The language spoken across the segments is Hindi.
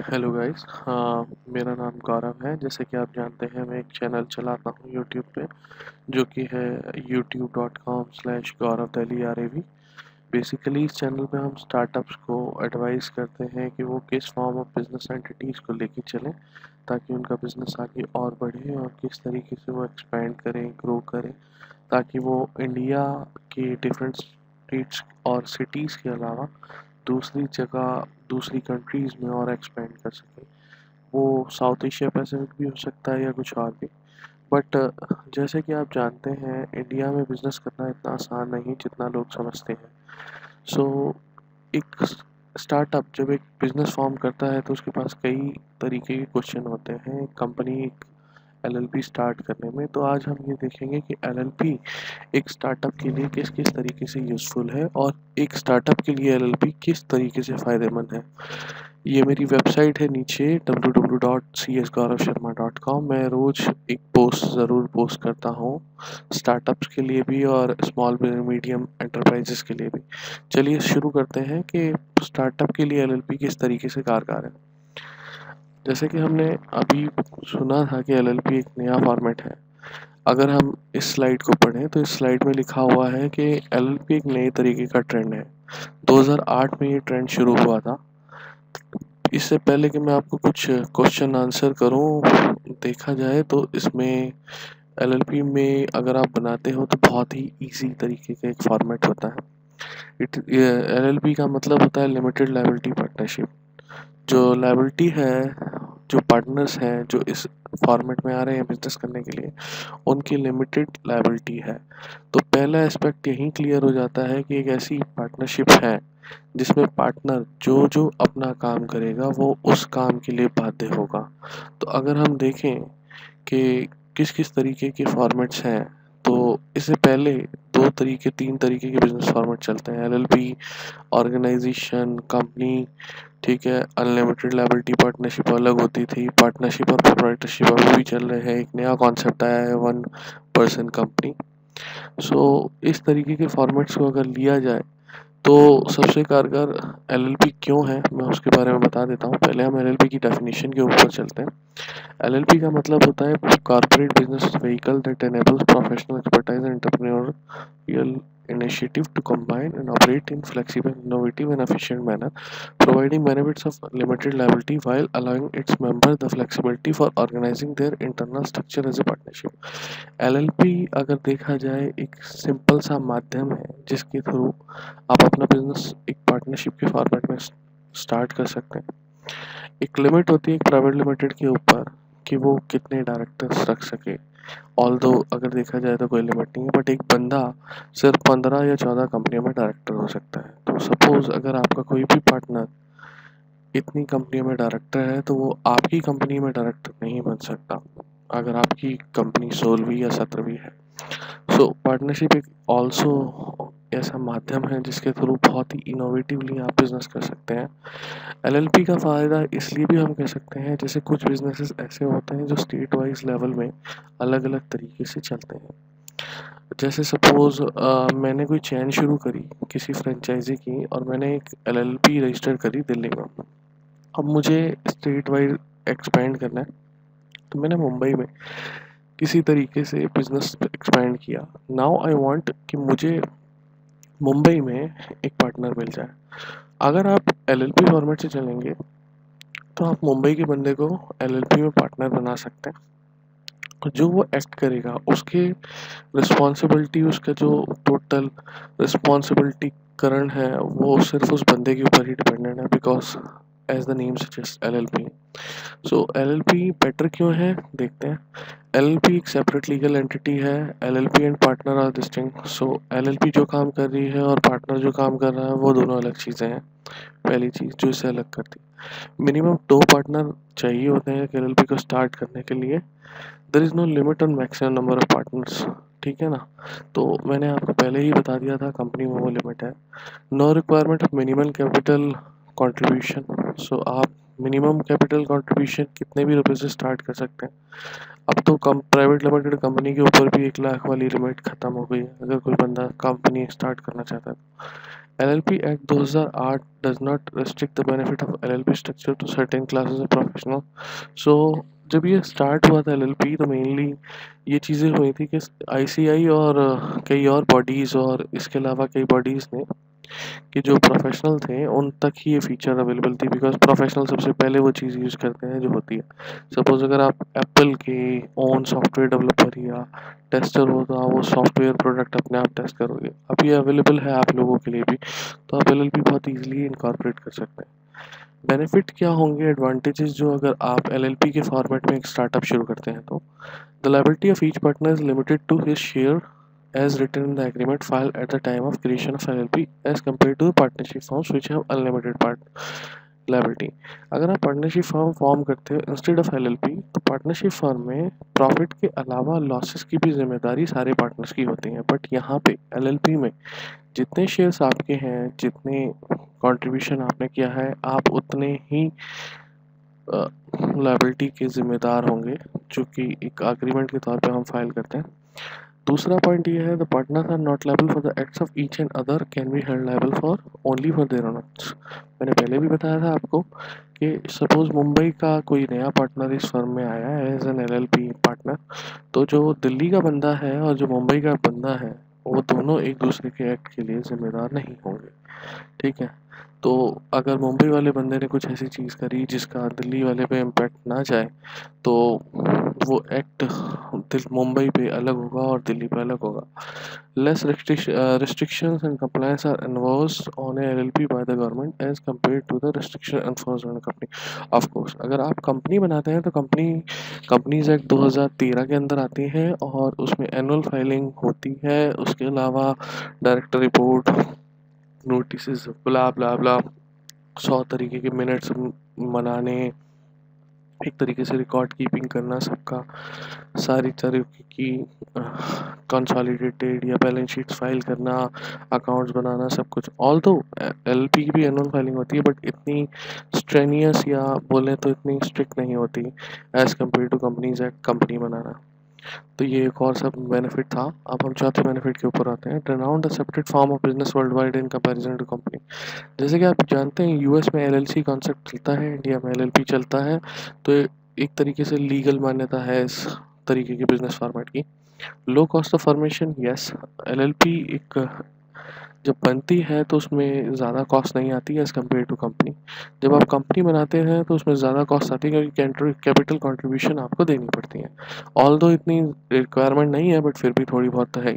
Hello guys. हाँ, मेरा नाम गौरव है। जैसे कि आप जानते हैं, मैं एक चैनल चलाता हूँ यूट्यूब पे, जो कि है youtube.com/गौरव बेसिकली इस चैनल पे हम स्टार्टअप्स को एडवाइस करते हैं कि वो किस फॉर्म ऑफ बिजनेस एंटिटीज़ को लेके चलें ताकि उनका बिजनेस आगे और बढ़े और किस तरीके से वो एक्सपेंड करें, ग्रो करें, ताकि वो इंडिया के डिफरेंट स्टेट्स और सिटीज़ के अलावा दूसरी जगह, दूसरी कंट्रीज़ में और एक्सपेंड कर सकें। वो साउथ एशिया पैसिफिक भी हो सकता है या कुछ और भी। बट जैसे कि आप जानते हैं, इंडिया में बिज़नेस करना इतना आसान नहीं जितना लोग समझते हैं। सो एक स्टार्टअप जब एक बिज़नेस फॉर्म करता है तो उसके पास कई तरीके के क्वेश्चन होते हैं कंपनी एक एलएलपी स्टार्ट करने में। तो आज हम ये देखेंगे कि एलएलपी एक स्टार्टअप के लिए किस किस तरीके से यूज़फुल है और एक स्टार्टअप के लिए एलएलपी किस तरीके से फ़ायदेमंद है। ये मेरी वेबसाइट है नीचे www.csgauravsharma.com। मैं रोज़ एक पोस्ट ज़रूर पोस्ट करता हूँ, स्टार्टअप्स के लिए भी और स्मॉल मीडियम एंटरप्राइजेस के लिए भी। चलिए शुरू करते हैं कि स्टार्टअप के लिए एलएलपी किस तरीके से कारगर है। जैसे कि हमने अभी सुना था कि एलएलपी एक नया फॉर्मेट है। अगर हम इस स्लाइड को पढ़ें तो इस स्लाइड में लिखा हुआ है कि एलएलपी एक नए तरीके का ट्रेंड है। 2008 में ये ट्रेंड शुरू हुआ था। इससे पहले कि मैं आपको कुछ क्वेश्चन आंसर करूं, देखा जाए तो इसमें एलएलपी में अगर आप बनाते हो तो बहुत ही इजी तरीके का एक फॉर्मेट होता है। एलएलपी का मतलब होता है लिमिटेड लायबिलिटी पार्टनरशिप। जो लायबिलिटी है, जो पार्टनर्स हैं जो इस फॉर्मेट में आ रहे हैं बिजनेस करने के लिए, उनकी लिमिटेड लायबिलिटी है। तो पहला एस्पेक्ट यही क्लियर हो जाता है कि एक ऐसी पार्टनरशिप है जिसमें पार्टनर जो जो अपना काम करेगा वो उस काम के लिए बाध्य होगा। तो अगर हम देखें कि किस किस तरीके के फॉर्मेट्स हैं, तो इससे पहले दो तरीके, तीन तरीके के बिजनेस फॉर्मेट चलते हैं: एलएलपी, ऑर्गेनाइजेशन, कंपनी। ठीक है, अनलिमिटेड लायबिलिटी पार्टनरशिप अलग होती थी, पार्टनरशिप और प्रोप्राइटरशिप अभी भी चल रहे हैं। एक नया कॉन्सेप्ट आया है, वन पर्सन कंपनी। सो इस तरीके के फॉर्मेट्स को अगर लिया जाए तो सबसे कारगर एलएलपी क्यों है, मैं उसके बारे में बता देता हूँ। पहले हम एलएलपी की डेफिनेशन के ऊपर चलते हैं। एलएलपी का मतलब होता है corporate business vehicle that enables professional expertise and entrepreneurial initiative to combine and operate in flexible, innovative and efficient manner, providing benefits of limited liability while allowing its members the flexibility for organizing their internal structure as a partnership। LLP अगर देखा जाए एक सिंपल सा माध्यम है जिसके थ्रू आप अपना बिजनेस एक पार्टनरशिप के फॉर्मेट में स्टार्ट कर सकते हैं। एक लिमिट होती है एक प्राइवेट लिमिटेड के ऊपर कि वो कितने डायरेक्टर्स रख सके। ऑल्दो अगर देखा जाए तो कोई लिमिट नहीं है, बट एक बंदा सिर्फ 15 या 14 कंपनियों में डायरेक्टर हो सकता है। तो सपोज अगर आपका कोई भी पार्टनर इतनी कंपनियों में डायरेक्टर है तो वो आपकी कंपनी में डायरेक्टर नहीं बन सकता अगर आपकी कंपनी 16वीं या 17वीं है। सो पार्टनरशिप एक ऑल्सो ऐसा माध्यम है जिसके थ्रू बहुत ही इनोवेटिवली आप बिजनेस कर सकते हैं। एलएलपी का फ़ायदा इसलिए भी हम कह सकते हैं, जैसे कुछ बिजनेसेस ऐसे होते हैं जो स्टेट वाइज लेवल में अलग अलग तरीके से चलते हैं। जैसे सपोज मैंने कोई चेन शुरू करी किसी फ्रेंचाइजी की और मैंने एक एलएलपी रजिस्टर करी दिल्ली में। अब मुझे स्टेट वाइज एक्सपेंड करना है तो मैंने मुंबई में किसी तरीके से बिजनेस एक्सपेंड किया। नाउ आई वांट कि मुझे मुंबई में एक पार्टनर मिल जाए। अगर आप एलएलपी फॉर्मेट से चलेंगे तो आप मुंबई के बंदे को एलएलपी में पार्टनर बना सकते हैं। जो वो एक्ट करेगा उसके रिस्पॉन्सिबिलिटी, उसका जो टोटल रिस्पॉन्सिबिलिटी करण है वो सिर्फ उस बंदे के ऊपर ही डिपेंडेंट है, because as the name suggest LLP. So LLP better क्यों है, देखते हैं। एलएलपी एक सेपरेट लीगल एंटिटी है। LLP and partner are distinct. So LLP जो काम कर रही है और पार्टनर जो काम कर रहा है वो दोनों अलग चीज़ें हैं। पहली चीज़ जो इसे अलग करती है, मिनिमम 2 पार्टनर चाहिए होते हैं एलएलपी को स्टार्ट करने के लिए। There is no limit on maximum number of partners. ठीक है ना। तो मैंने आपको पहले ही बता दिया था कंपनी में वो लिमिट है। No requirement of minimum capital contribution. So आप मिनिमम कैपिटल कंट्रीब्यूशन कितने भी रुपए से स्टार्ट कर सकते हैं। अब तो कम प्राइवेट लिमिटेड कंपनी के ऊपर भी 1 लाख वाली लिमिट ख़त्म हो गई है अगर कोई बंदा कंपनी स्टार्ट करना चाहता है। LLP Act 2008 does not restrict the benefit of LLP structure to certain classes of professional. So जब ये स्टार्ट हुआ था LLP तो मेनली ये चीज़ें हुई थी कि ICI और कई और बॉडीज़ और इसके अलावा कई बॉडीज़ ने कि जो प्रोफेशनल थे उन तक ही ये फीचर अवेलेबल थी, बिकॉज प्रोफेशनल सबसे पहले वो चीज़ यूज़ करते हैं जो होती है। सपोज़ अगर आप एप्पल के ओन सॉफ्टवेयर डेवलपर या टेस्टर हो तो आप वो सॉफ्टवेयर प्रोडक्ट अपने आप टेस्ट करोगे। अब ये अवेलेबल है आप लोगों के लिए भी, तो आप LLP बहुत ईजिली इनकॉर्पोरेट कर सकते हैं। बेनिफिट क्या होंगे, एडवांटेजेस जो अगर आप LLP के फॉर्मेट में एक स्टार्टअप शुरू करते हैं तो the liability of each partner is limited to his share as written in the agreement filed at the time of creation of LLP as compared to the partnership firms which have unlimited part liability। अगर आप पार्टनरशिप फर्म फॉर्म करते हो इंस्टेड ऑफ LLP तो पार्टनरशिप फर्म में प्रॉफिट के अलावा लॉसेस की भी जिम्मेदारी सारे पार्टनर्स की होती है, बट यहाँ पे LLP में जितने शेयर्स आपके हैं, जितने कंट्रीब्यूशन आपने किया है, आप उतने ही लायबिलिटी के जिम्मेदार होंगे, जो कि एक अग्रीमेंट के तौर पे हम फाइल करते हैं। दूसरा पॉइंट ये है, the partners are not liable for the acts of each and other, can be held liable for only for their own acts. मैंने पहले भी बताया था आपको कि सपोज मुंबई का कोई नया पार्टनर इस फर्म में आया है एज एन LLP पार्टनर, तो जो दिल्ली का बंदा है और जो मुंबई का बंदा है वो दोनों एक दूसरे के एक्ट के लिए जिम्मेदार नहीं होंगे, ठीक है। तो अगर मुंबई वाले बंदे ने कुछ ऐसी चीज़ करी जिसका दिल्ली वाले पे इम्पैक्ट ना जाए तो वो एक्ट मुंबई पे अलग होगा और दिल्ली पे अलग होगा। Less restrictions and compliance are enforced on a LLP by the government as compared to the restriction enforced on a company। of course अगर आप कंपनी बनाते हैं तो कंपनीज एक्ट 2013 के अंदर आती है और उसमें एनुअल फाइलिंग होती है, उसके अलावा डायरेक्टर रिपोर्ट, नोटिस, ब्ला ब्ला ब्ला, 100 तरीके के मिनट्स मनाने, एक तरीके से रिकॉर्ड कीपिंग करना सबका, सारी तरीके की कंसोलिडेटेड या बैलेंस शीट्स फाइल करना, अकाउंट्स बनाना, सब कुछ। ऑल तो LLP की भी एनुअल फाइलिंग होती है बट इतनी स्ट्रेनियस या बोले तो इतनी स्ट्रिक्ट नहीं होती as compare to companies act company बनाना। तो ये एक और सब बेनिफिट था। अब हम चौथे बेनिफिट के ऊपर आते हैं, renowned separate form of business world wide in comparison to company. जैसे कि आप जानते हैं US में LLC कॉन्सेप्ट चलता है, इंडिया में LLP चलता है, तो एक तरीके से लीगल मान्यता है इस तरीके की बिजनेस फॉर्मेट की। Low cost of formation, yes, LLP एक जब बनती है तो उसमें ज़्यादा कॉस्ट नहीं आती है एज़ कम्पेयर टू कंपनी। जब आप कंपनी बनाते हैं तो उसमें ज़्यादा कॉस्ट आती है क्योंकि कैपिटल कंट्रीब्यूशन आपको देनी पड़ती है। ऑल्दो इतनी रिक्वायरमेंट नहीं है बट फिर भी थोड़ी बहुत तो है।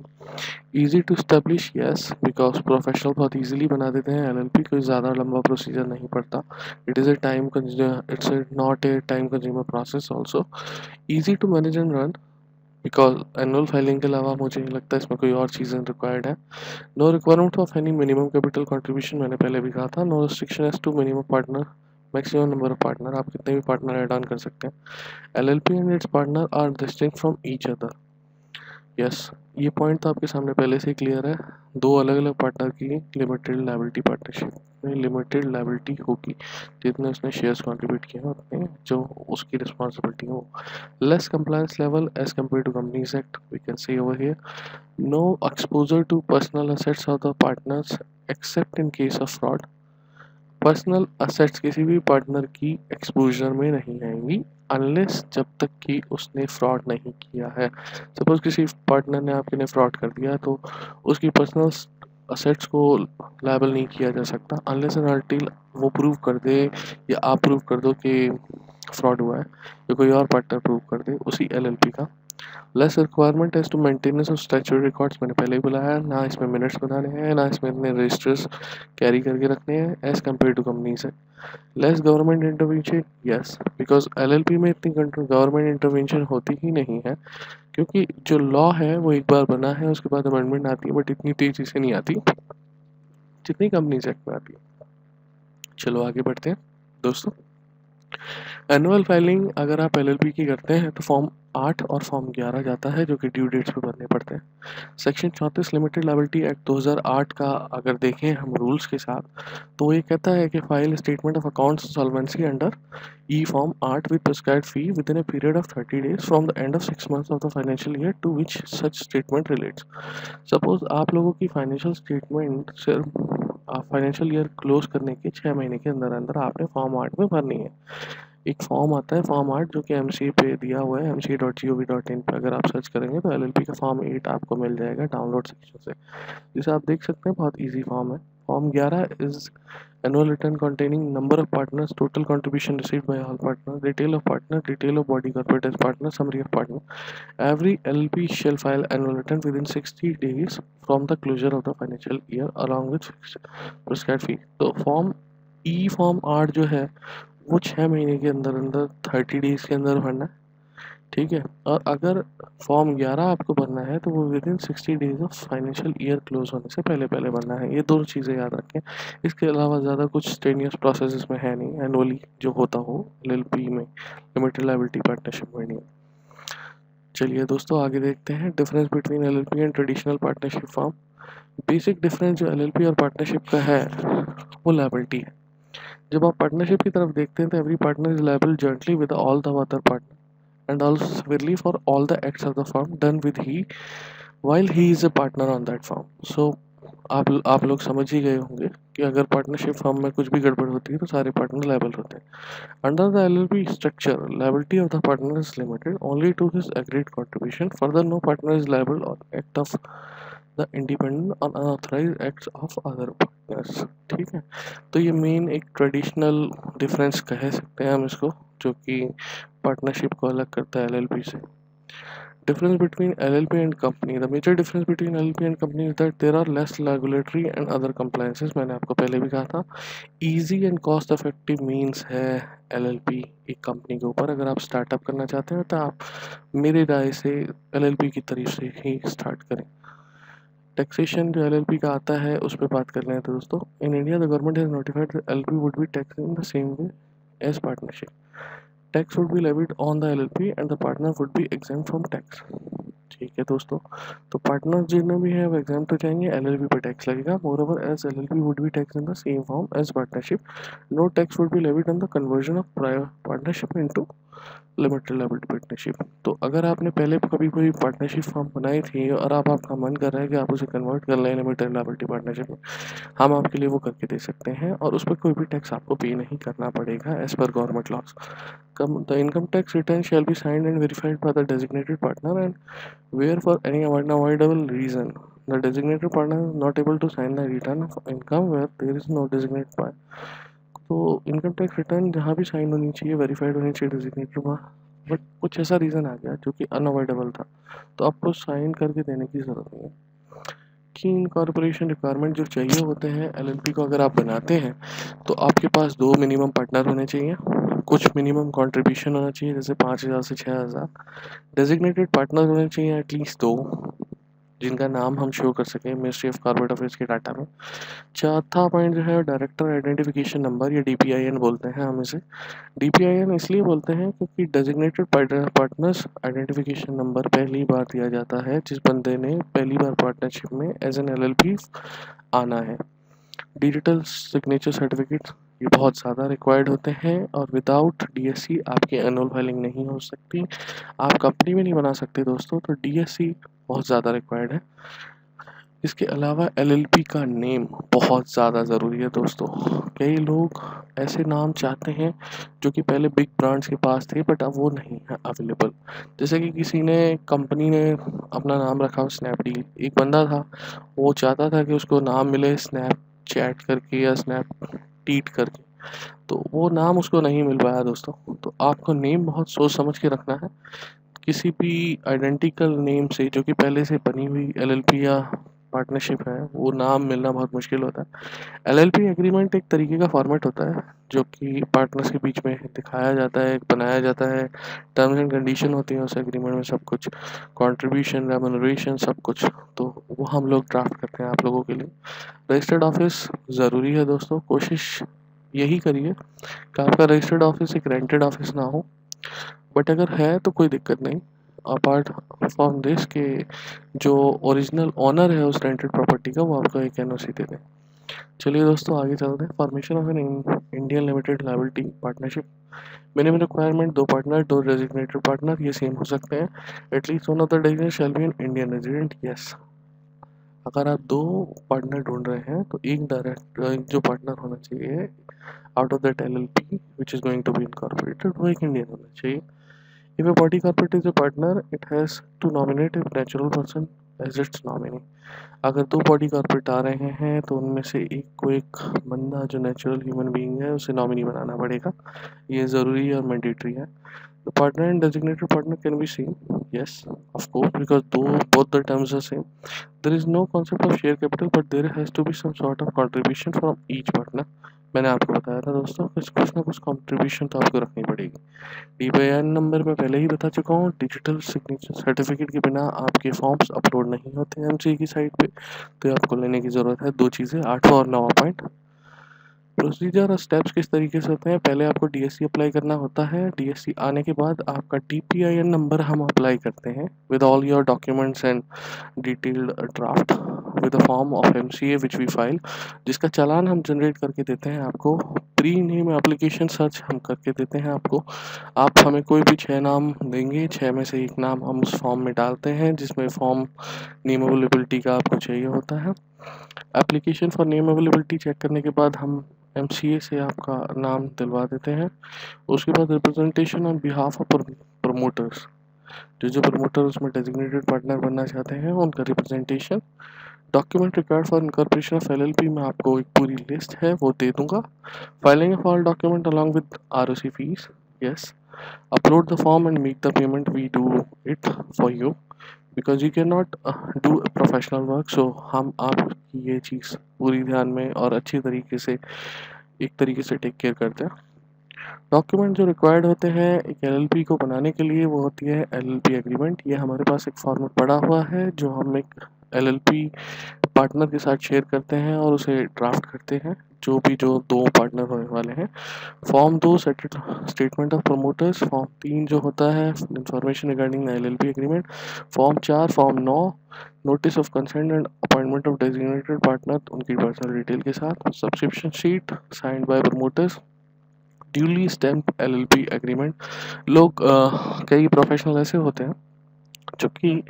Easy to establish, yes, because professional बहुत ईजिली बना देते हैं। LLP कोई ज़्यादा लंबा प्रोसीजर नहीं पड़ता। It's not a time consumer process. Also easy to manage and run, because annual filing के अलावा मुझे नहीं लगता इसमें कोई और चीज़ें रिक्वायर्ड है। No requirement of any minimum capital contribution, मैंने पहले भी कहा था। No restriction as to minimum partner, maximum number of partner, आप कितने भी पार्टनर ऐड ऑन कर सकते हैं। LLP and its partner are distinct from each other, yes, ये पॉइंट तो आपके सामने पहले से ही क्लियर है। दो अलग अलग पार्टनर की लिमिटेड लायबिलिटी पार्टनरशिप में लिमिटेड लायबिलिटी होगी, जितने उसने शेयर्स कंट्रीब्यूट किए हैं उतने जो उसकी रिस्पॉन्सिबिलिटी हो। Less compliance level as compare to companies act, we can see over here. No exposure to personal assets of the partners except in case of fraud. Personal assets किसी भी पार्टनर की एक्सपोजर में नहीं आएंगी अनलेस जब तक कि उसने फ्रॉड नहीं किया है। सपोज किसी पार्टनर ने आपके ने फ्रॉड कर दिया तो उसकी पर्सनल असेट्स को लायबल नहीं किया जा सकता अनलेस एंड अनटिल वो प्रूव कर दे या आप प्रूव कर दो कि फ्रॉड हुआ है, या कोई और पार्टनर प्रूव कर दे उसी LLP का। Less requirement as to maintenance of statutory records, मैंने पहले ही बुलाया, ना इसमें मिनट्स बनाने हैं, ना इसमें इतने रजिस्टर्स कैरी करके रखने हैं एज कम्पेयर टू कंपनी से। Less government intervention, yes, because LLP में इतनी गवर्नमेंट इंटरवेंशन होती ही नहीं है, क्योंकि जो लॉ है वो एक बार बना है उसके बाद अमेंडमेंट आती है बट इतनी तेज़ी से नहीं आती जितनी कंपनी एक्ट में आती है। चलो आगे बढ़ते हैं दोस्तों। एनुअल फाइलिंग अगर आप LLP की करते हैं तो फॉर्म 8 और फॉर्म 11 जाता है जो कि ड्यू डेट्स पे भरने पड़ते हैं। सेक्शन 34 लिमिटेड लायबिलिटी एक्ट 2008 का अगर देखें हम रूल्स के साथ तो ये कहता है कि file statement of accounts solvency under E form 8 with prescribed fee within a period of 30 days from the end of 6 months of the financial year to which such statement relates. Suppose आप लोगों की फाइनेंशियल स्टेटमेंट सिर्फ फाइनेंशियल ईयर क्लोज करने के 6 महीने के अंदर अंदर आपने फॉर्म 8 में भरनी है। एक फॉर्म आता है फॉर्म 8 जो कि एमसीए पे दिया हुआ है, mca.gov.in पे अगर आप सर्च करेंगे तो एलएलपी का फॉर्म 8 आपको मिल जाएगा डाउनलोड सेक्शन से, जिसे आप देख सकते हैं बहुत ईजी फॉर्म है। Form 11 is annual return containing number of partners, total contribution received by all partners, detail of body corporate as partner, summary of partner. Every LP shall file annual return within 60 days from the closure of the financial year along with fixed prescribed fee. तो फॉर्म 8 जो है वो 6 महीने के अंदर अंदर 30 डेज के अंदर भरना है, ठीक है। और अगर फॉर्म 11 आपको भरना है तो वो with in 60 days of financial year close होने से पहले पहले भरना है। ये दोनों चीज़ें याद रखें। इसके अलावा ज़्यादा कुछ स्टेनियस प्रोसेस इसमें है नहीं, एनुअली जो होता हो एलएलपी में, लिमिटेड लायबिलिटी पार्टनरशिप में नहीं। चलिए दोस्तों आगे देखते हैं difference between LLP and traditional partnership form. Basic difference जो एलएलपी और पार्टनरशिप का है वो लायबिलिटी है। जब आप पार्टनरशिप की तरफ देखते हैं तो every partner is liable jointly with all the other partner and also severely for all the acts of the firm done with he while he is a partner on that firm. So आप लोग समझ ही गए होंगे कि अगर पार्टनरशिप फर्म में कुछ भी गड़बड़ होती है तो सारे पार्टनर लायबल होते हैं। Under the LLP structure liability of the partner is limited only to his agreed contribution, further no partner is liable on act of the independent और unauthorised acts of other partners, ठीक है। तो ये मेन एक ट्रेडिशनल डिफरेंस कह सकते हैं हम इसको, जो कि पार्टनरशिप को अलग करता है एलएलपी से। Difference between LLP and company. The major difference between LLP and company is that there are less regulatory and other compliances. मैंने आपको पहले भी कहा था easy and cost effective means है LLP एक कंपनी के ऊपर। अगर आप स्टार्टअप करना चाहते हैं तो आप मेरी राय से LLP की तरफ से ही स्टार्ट करें। टैक्सेशन जो LLP का आता है उस पर बात कर रहे हैं तो दोस्तों in India the government has notified that LLP would be tax in the same way as partnership. Tax would be levied on the LLP and the partner would be exempt from tax, ठीक है दोस्तों। तो पार्टनर जितने भी है वो एग्जेम्प्ट हो जाएंगे, एलएलपी पे टैक्स लगेगा। Moreover as LLP would be tax in the same form as partnership, no tax would be levied on the conversion of partnership into limited liability partnership. तो अगर आपने पहले कभी कोई पार्टनरशिप फॉर्म बनाई थी और अब आपका मन कर रहा है कि आप उसे कन्वर्ट कर लें लिमिटेड लायबिलिटी पार्टनरशिप में, हम आपके लिए वो करके दे सकते हैं और उस पर कोई भी टैक्स आपको पे नहीं करना पड़ेगा as per government laws. The income tax return shall be signed and verified by the designated partner, and where for any unavoidable reason the designated partner is not able to sign the return of income where there is no designated partner, तो इनकम टैक्स रिटर्न जहाँ भी साइन होनी चाहिए वेरीफाइड होनी चाहिए डेजिग्नेटेड वहाँ, बट कुछ ऐसा रीज़न आ गया जो कि अनअवॉइडेबल था तो आपको साइन करके देने की ज़रूरत नहीं है। की इनकॉर्पोरेशन रिक्वायरमेंट जो चाहिए होते हैं एलएलपी को अगर आप बनाते हैं तो आपके पास 2 मिनिमम पार्टनर होने चाहिए, कुछ मिनिमम कंट्रीब्यूशन होना चाहिए जैसे 5,000 से 6,000, डेजिग्नेटेड पार्टनर होने चाहिए एटलीस्ट 2 जिनका नाम हम शो कर सकें मिनिस्ट्री ऑफ कॉर्पोरेट अफेयर्स के डाटा में। चौथा पॉइंट जो है डायरेक्टर आइडेंटिफिकेशन नंबर या डीपीआईएन बोलते हैं हम इसे। डीपीआईएन इसलिए बोलते हैं क्योंकि डेजिग्नेटेड पार्टनर्स आइडेंटिफिकेशन नंबर पहली बार दिया जाता है जिस बंदे ने पहली बार पार्टनरशिप में एज एन एलएलपी आना है। डिजिटल सिग्नेचर सर्टिफिकेट ये बहुत ज़्यादा रिक्वायर्ड होते हैं और विदाउट डीएससी आपकी एनुअल फाइलिंग नहीं हो सकती, आप कंपनी में नहीं बना सकते दोस्तों, तो डीएससी बहुत ज़्यादा रिक्वायर्ड है। इसके अलावा एलएलपी का नेम बहुत ज़्यादा ज़रूरी है दोस्तों। कई लोग ऐसे नाम चाहते हैं जो कि पहले बिग ब्रांड्स के पास थे बट अब वो नहीं है अवेलेबल। जैसे कि किसी ने कंपनी ने अपना नाम रखा हो स्नैपडील, एक बंदा था वो चाहता था कि उसको नाम मिले स्नैपचैट करके या स्नैपडील करके, तो वो नाम उसको नहीं मिल पाया दोस्तों। तो आपको नेम बहुत सोच समझ के रखना है। किसी भी आइडेंटिकल नेम से जो कि पहले से बनी हुई एलएलपी या पार्टनरशिप है वो नाम मिलना बहुत मुश्किल होता है। एलएलपी एग्रीमेंट एक तरीके का फॉर्मेट होता है जो कि पार्टनर्स के बीच में दिखाया जाता है, बनाया जाता है, टर्म्स एंड कंडीशन होती हैं उस एग्रीमेंट में, सब कुछ कंट्रीब्यूशन रेम्यूनरेशन सब कुछ, तो वो हम लोग ड्राफ्ट करते हैं आप लोगों के लिए। रजिस्टर्ड ऑफिस ज़रूरी है दोस्तों, कोशिश यही करिए कि आपका रजिस्टर्ड ऑफिस एक रेंटेड ऑफिस ना हो, बट अगर है तो कोई दिक्कत नहीं। अपार्ट फ्रॉम दिस के जो ओरिजिनल ओनर है उस रेंटेड प्रॉपर्टी का वो आपको एक एनओसी दे दें। चलिए दोस्तों आगे चलते हैं। Formation of an Indian limited liability partnership. Minimum requirement 2 partner 2 designated partner ये सेम हो सकते हैं। At least one of the designated shall be an Indian resident, yes. अगर आप 2 पार्टनर ढूँढ रहे हैं तो एक जो पार्टनर होना चाहिए out of that LLP which is going to be incorporated वो एक इंडियन होना चाहिए. If a body corporate is a partner, it has to nominate a natural person as its nominee. अगर 2 बॉडी कॉर्पोरेट आ रहे हैं तो उनमें से एक को एक बंदा जो नेचुरल ह्यूमन बीइंग है उसे नॉमिनी बनाना पड़ेगा. ये ज़रूरी है और मैंडेटरी है. The partner and designated partner can be same. Yes, of course, because both the terms are same. There is no concept of share capital, but there has to be some sort of contribution from each partner. मैंने आपको बताया था दोस्तों कुछ ना कुछ कंट्रीब्यूशन तो आपको रखनी पड़ेगी. DPIN नंबर मैं पहले ही बता चुका हूँ. डिजिटल सिग्नेचर सर्टिफिकेट के बिना आपके फॉर्म्स अपलोड नहीं होते हैं एमसीए की साइट पे, तो आपको लेने की ज़रूरत है. 2 चीज़ें 8वां और 9वां पॉइंट. प्रोसीजर और स्टेप्स किस तरीके से होते हैं. पहले आपको डीएससी अप्लाई करना होता है. डीएससी आने के बाद आपका DPIN नंबर हम अप्लाई करते हैं with all your documents and detailed draft with a form of MCA which we file, जिसका चालान हम जनरेट करके देते हैं आपको. प्री नेम एप्लीकेशन सर्च हम करके देते हैं आपको. आप हमें कोई भी 6 नाम देंगे, 6 में से एक नाम हम उस फॉर्म में डालते हैं जिसमें फॉर्म नेम अवेलेबिलिटी का आपको चाहिए होता है. Application for name availability check करने के बाद हम एमसीए से आपका नाम दिलवा देते हैं. उसके बाद representation on behalf of promoters, जो प्रमोटर उसमें डेजिग्नेटेड पार्टनर बनना चाहते हैं उनका representation. Document required for incorporation of LLP में आपको एक पूरी लिस्ट है वो दे दूंगा. Filing of all document along with ROC fees. Yes, upload the form and make the payment. We do it for you because you can not do professional work. So हम आपकी ये चीज़ पूरी ध्यान में और अच्छी तरीके से एक तरीके से टेक केयर करते हैं. डॉक्यूमेंट जो रिक्वायर्ड होते हैं एक एलएलपी को बनाने के लिए वो होती है एलएलपी एग्रीमेंट. ये हमारे पास एक फॉर्मेट पड़ा हुआ है जो हम एक एलएलपी पार्टनर के साथ शेयर करते हैं और उसे ड्राफ्ट करते हैं, जो 2 पार्टनर होने वाले हैं. Form 2 statement of promoters. Form 3 जो होता है information regarding the LLP agreement. Form 4 form 9 notice of consent and appointment of designated partner उनकी पर्सनल डिटेल के साथ. Subscription sheet signed by promoters. Duly stamp LLP agreement. लोग कई प्रोफेशनल ऐसे होते हैं जो कि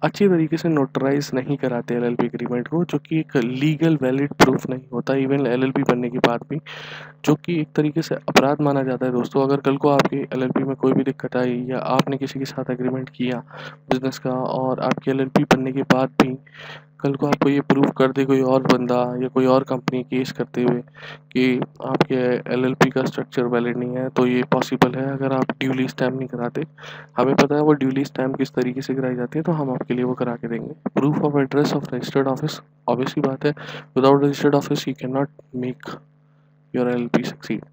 अच्छी तरीके से नोटराइज नहीं कराते एलएलपी एग्रीमेंट को, जो कि एक लीगल वैलिड प्रूफ नहीं होता इवन एलएलपी बनने के बाद भी, जो कि एक तरीके से अपराध माना जाता है. दोस्तों अगर कल को आपकी एलएलपी में कोई भी दिक्कत आई या आपने किसी के साथ एग्रीमेंट किया बिजनेस का और आपकी एलएलपी बनने के बाद भी कल को आपको ये प्रूव कर दे कोई और बंदा या कोई और कंपनी केस करते हुए कि आपके एलएलपी का स्ट्रक्चर वैलिड नहीं है, तो ये पॉसिबल है अगर आप ड्यूली स्टैम्प नहीं कराते. हमें पता है वो ड्यूली स्टैम्प किस तरीके से कराई जाती है, तो हम आपके लिए वो करा के देंगे. Proof of address of registered office. Obviously बात है without registered office you can not make your LLP succeed.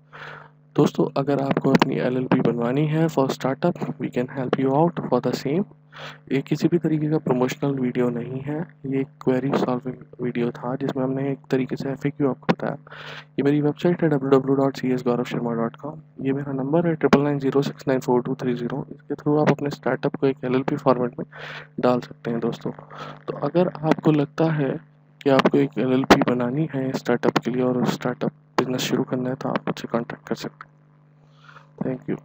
दोस्तों अगर आपको अपनी एलएलपी बनवानी है for startup we can help you out for the same. ये किसी भी तरीके का प्रमोशनल वीडियो नहीं है, ये एक क्वेरी सॉल्विंग वीडियो था जिसमें हमने एक तरीके से FAQ आपको बताया. ये मेरी वेबसाइट है www.csgauravsharma.com. ये मेरा नंबर है 9990694230. इसके थ्रू आप अपने स्टार्टअप को एक LLP फॉर्मेट में डाल सकते हैं. दोस्तों तो अगर आपको लगता है कि आपको एक LLP बनानी है स्टार्टअप के लिए और स्टार्टअप बिजनेस शुरू करना है तो आप मुझसे कॉन्टैक्ट कर सकते हैं. Thank you.